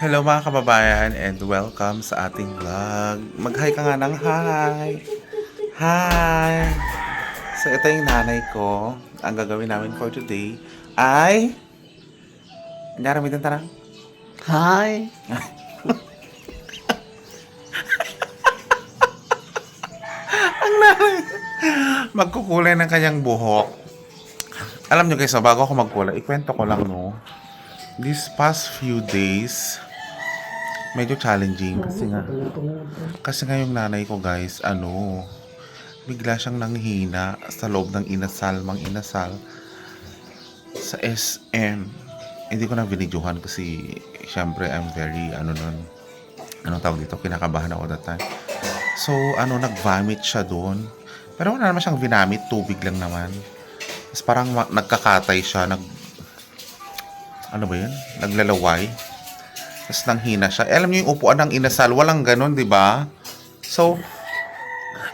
Hello mga kababayan and welcome sa ating vlog. Mag-hi ka nga ng hi. Hi! So ito yung nanay ko. Ang gagawin namin for today ay... Nyaramitan tarang? Hi. Magkukulay ng kanyang buhok. Alam nyo guys, bago ako magkulay, ikwento ko lang no. These past few days, medyo challenging kasi nga yung nanay ko guys, bigla siyang nanghina sa loob ng inasal, mang inasal sa SM. Hindi ko na binidyohan kasi syempre I'm very, anong tawag dito, kinakabahan ako that time. So, nag-vomit siya doon. Pero wala naman siyang vinamit, tubig lang naman. Tapos parang nagkakatay siya, ano ba yun? Naglalaway. Tapos nanghina siya. Alam niyo yung upuan ng inasal, walang ganun, di ba? So,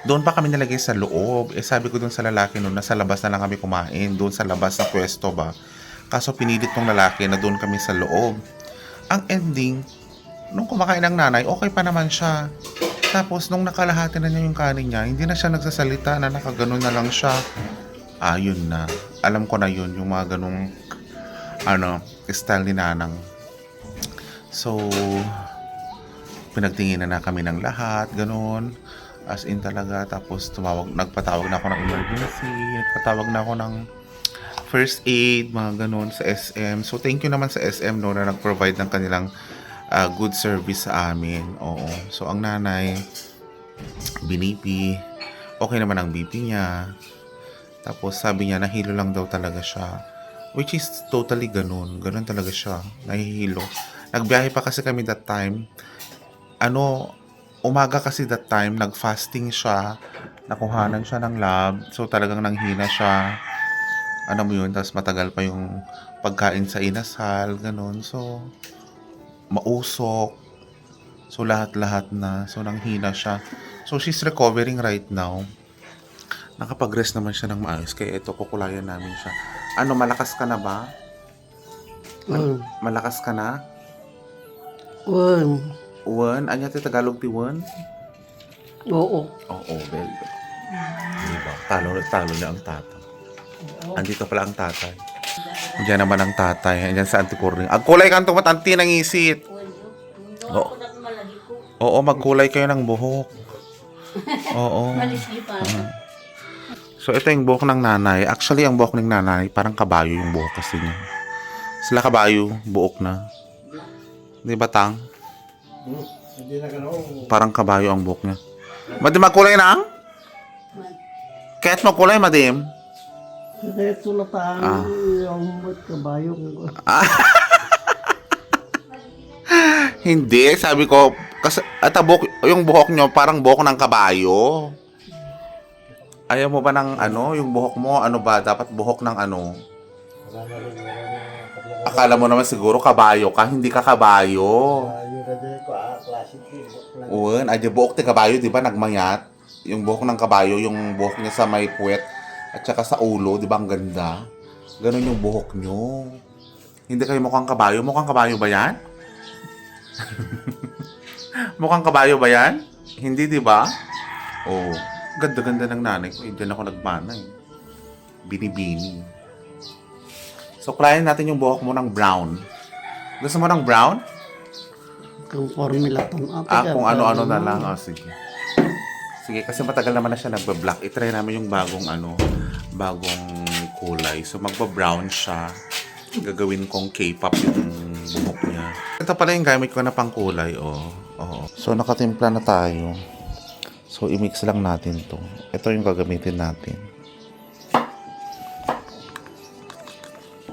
doon pa kami nilagay sa loob. Sabi ko doon sa lalaki noon, nasa labas na lang kami kumain. Doon sa labas na pwesto ba. Kaso pinilit ng lalaki na doon kami sa loob. Ang ending, nung kumakain ng nanay, okay pa naman siya. Tapos, nung nakalahati na niya yung kanin niya, hindi na siya nagsasalita na nakaganon na lang siya. Yun na. Alam ko na yun, yung mga ganong, style ni nanang. So, pinagtinginan na kami ng lahat, ganon. As in talaga. Tapos, nagpatawag na ako ng emergency, nagpatawag na ako ng first aid, mga ganon sa SM. So, thank you naman sa SM, no, na nag-provide ng kanilang good service sa amin. Oo. So, ang nanay, binipi. Okay naman ang BP niya. Tapos, sabi niya, nahilo lang daw talaga siya. Which is totally ganun. Ganun talaga siya. Nahihilo. Nagbiyahe pa kasi kami that time. Umaga kasi that time, nag-fasting siya. Nakuhanan siya ng lab. So, talagang nanghina siya. Ano mo yun? Tapos, matagal pa yung pagkain sa inasal. Ganun. So, mausok. So, lahat-lahat na. So, nanghina siya. So, she's recovering right now. Nakapag-rest naman siya ng maayos. Kaya ito, kukulayan namin siya. Malakas ka na ba? Malakas ka na? Wan? Anya ti Tagalog ti wan? Oo. Oo, well. Diba? Talo na ang tatay. Andito pala ang tatay. Diyan naman ang tatay. Diyan sa antikurning. Agkulay ka tumat anti ng isit. Oo, magkulay kayo ng buhok. Oo. So, ito yung buhok ng nanay. Actually, ang buhok ng nanay, parang kabayo yung buhok kasi niya. Sila kabayo, buhok na. Di ba, Tang? Parang kabayo ang buhok niya. Madim, magkulay na ang? Kahit magkulay, madim? Kaya sulatan yung kabayo. Hindi, sabi ko, kasi, yung buhok nyo, parang buhok ng kabayo. Ayaw mo ba ng yung buhok mo, dapat buhok ng Akala mo naman siguro kabayo ka, hindi ka kabayo. Uwan, buhok ti kabayo, di ba, nagmayat? Yung buhok ng kabayo, yung buhok niya sa may puwet, at saka sa ulo, di ba, ang ganda? Ganon yung buhok nyo. Hindi kayo mukhang kabayo? Mukhang kabayo ba yan? Mukhang kabayo ba yan? Hindi, di ba? Oh. Ganda-ganda ng nanay ko. Diyan ako nagmana eh. Binibini. So, kulayan natin yung buhok mo ng brown. Gusto mo ng brown? Kung formula pang Kung ano-ano na lang. Sige. Sige, kasi matagal naman na siya nagba-black. I-try namin yung bagong kulay. So, magba-brown siya. Gagawin kong K-pop yung buhok niya. Ito pala yung gamit ko na pang kulay. Oh. So, nakatimpla na tayo. So, i-mix lang natin to. Ito yung gagamitin natin.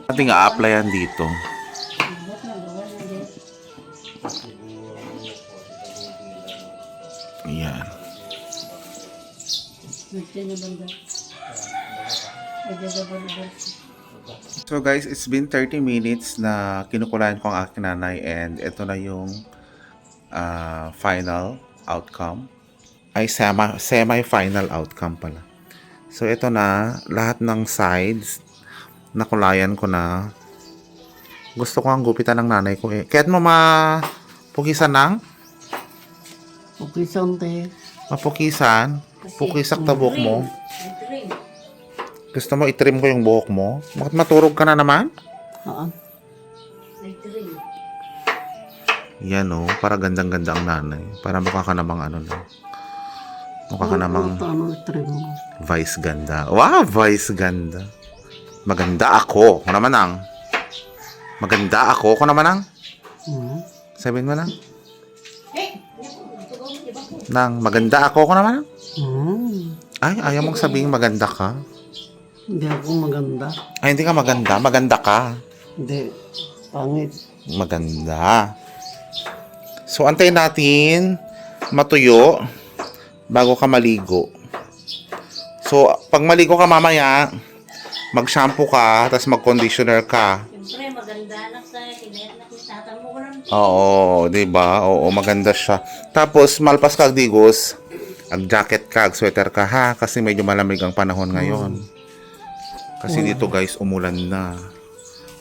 Ating a-applyan dito. Ayan. So guys, it's been 30 minutes na kinukulayan ko ang aking nanay and ito na yung final outcome. Ay semi-final outcome pala. So ito na, lahat ng sides nakulayan ko na. Gusto ko ang gupitan ng nanay ko eh. Kahit mo Pukisan ng? Okay, sante. Mapukisan? Pukisak tabok mo? Gusto mo itrim ko yung buhok mo? Bakit maturog ka na naman? Haan? Yan o, para gandang-ganda ang nanay. Para mukha ka namang ano na. Mukha ka namang Ano itrim mo? vice ganda. Wow, vice ganda. Maganda ako. Ako naman ang. Maganda ako. Ako naman ang. Hmm? Sabihin mo lang. Nang maganda ako. Ako naman ang. Hmm. Ay, ayaw mong sabihin maganda ka. Hindi ako maganda. Ay, hindi ka maganda. Maganda ka. Hindi. Pangit. Maganda. So, antayin natin matuyo bago ka maligo. So, pag maligo ka mamaya, mag-shampoo ka, tapos mag-conditioner ka. Siyempre, maganda na sa kinayat na tatang mo ko lang. Oo, 'di ba? Oo, maganda siya. Tapos malpas kag digos, ag-jacket ka, ag-sweater ka ha kasi medyo malamig ang panahon ngayon. Kasi dito guys, umulan na.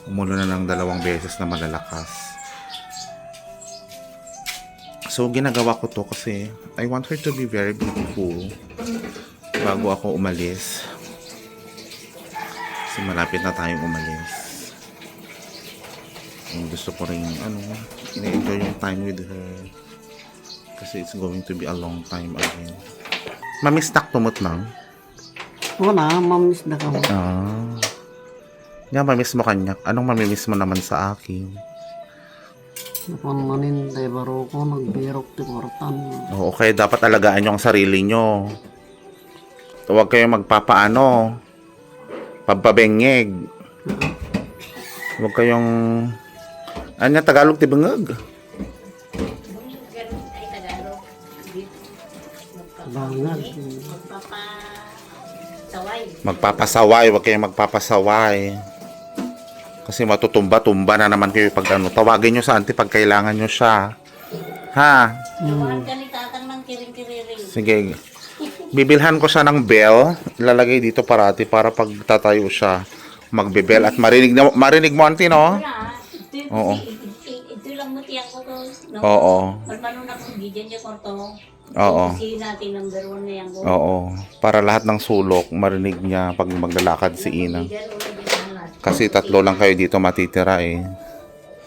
Umulan na ng 2 beses na malalakas. So ginagawa ko to kasi I want her to be very beautiful bago ako umalis. Kasi malapit na tayong umalis. Gusto ko rin ina-enjoy yung time with her kasi it's going to be a long time again. Mamiss nak tumot nang? Wala, mamiss na kamo. Yan, mamiss mo kanya. Anong mamimiss mo naman sa akin? Napanmanin tayo baro ko, nagbirok ti Kortan. Oo, kaya dapat alagaan nyo ang sarili nyo. Huwag kayong magpapaano. Pababengeg. Huwag kayong anya Tagalog ti bengeg. Ganun ay Tagalog. Bangag. Magpapasaway. Magpapasaway, huwag kayong magpapasaway. Kasi matutumba-tumba na naman kayo pag tawagin nyo sa auntie pag kailangan nyo siya. Ha? Tawahan ka ni tatang ng kiring-kiriring. Sige. Bibilhan ko siya ng bell. Ilalagay dito parati para pag tatayo siya, magbe-bell at marinig mo auntie, no? Wala. Oo. Ito lang mo tiyak ko to. No? Oo. Paano na kung bigyan niya ko to? Oo. Kasi natin number 1 na yan ko. Oo. Para lahat ng sulok marinig niya pag maglalakad si Ina. Bigyan ulit yung lahat. Kasi 3 lang kayo dito matitira eh.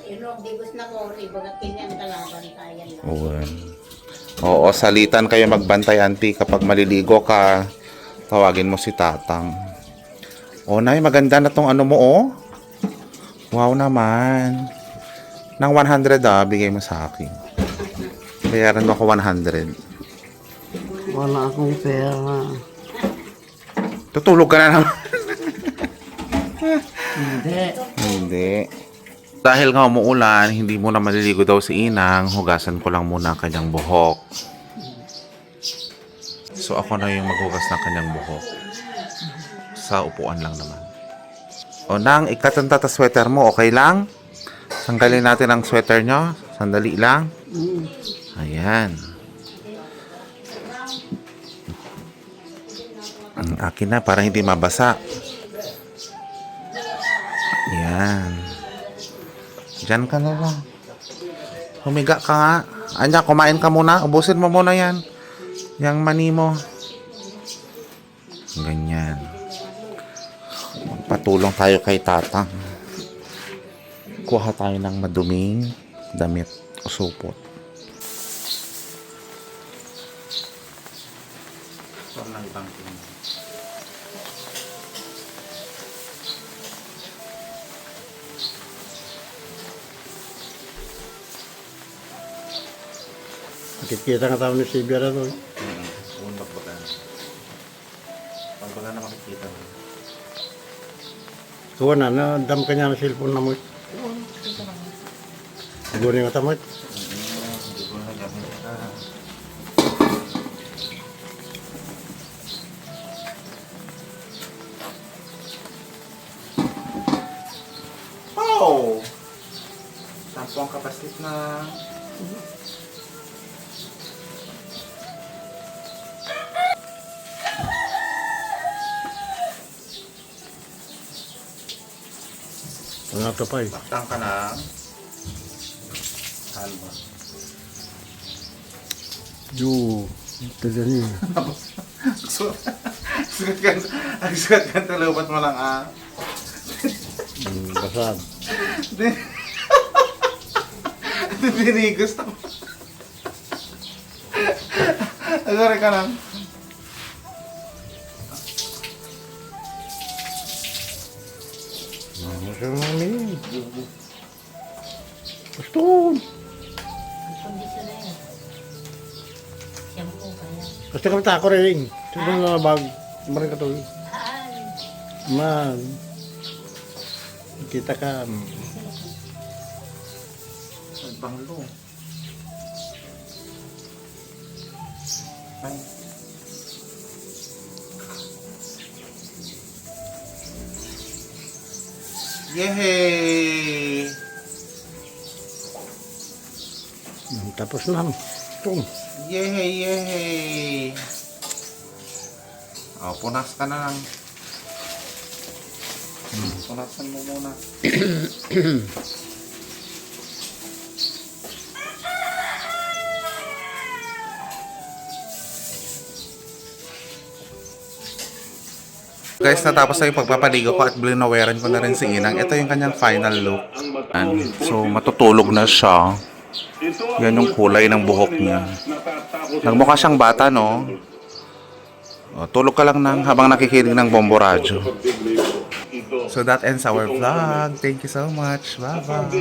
Yun ang bigos na ko. Ibagat kanyang kalaban tayo lang. Oo, salitan kayo magbantay auntie kapag maliligo ka. Tawagin mo si Tatang. Oh, Nay, maganda na tong ano mo oh. Wow naman. Nang 100 bigay mo sa akin. Bayaran mo ako 100. Wala akong pera. Tutulog ka na naman. Hindi. Hindi. Dahil nga umuulan, hindi mo na maliligo daw si Inang, hugasan ko lang muna ang kanyang buhok. So ako na yung maghugas ng kanyang buhok. Sa upuan lang naman. O Nang, ikatanta ta sweater mo, okay lang? Tanggalin natin ang sweater nyo. Sandali lang. Ayan. Ang akin na, para hindi mabasa. Ayan. Diyan ka na lang. Humiga ka nga. Anya, kumain ka muna. Ubusin mo muna yan. Yang mani mo. Ganyan. Magpatulong tayo kay Tatang. Kuha tayo ng maduming damit o supot. Ito lang ibang tingin. Nakikita nga tao ni Sibia na to. Huwag magbaga. Magbaga na makikita mo. Kuha na, nadam ka niya ng cellphone na mo. Siguro nga tamo. Oh! Sampo ang kapastit na. Mga to pa eh. Baktan ka na. Halma. Yo, ito dyan eh. So, ang sugat ka talubat mo lang Basad. Dinigos na. Sorry ka lang. Masya mami. Gusto ko. Ang kondisyon na yan. Shampoo kaya. Gusto kami tako rin. Sige na bag. Maring ka to. Man. Kita ka. Banglo. Ay. Yehey! Tapos na. Ito. Yehey, yehey! Oh, punas ka na lang. Punasan mo muna. Guys, natapos na yung pagpapaligo ko at blinaweran ko na rin si Inang. Ito yung kanyang final look. So, matutulog na siya. Yan yung kulay ng buhok niya. Nagmukha siyang bata, no? O, tulog ka lang habang nakikinig ng Bombo Radyo. So, that ends our vlog. Thank you so much. Bye-bye.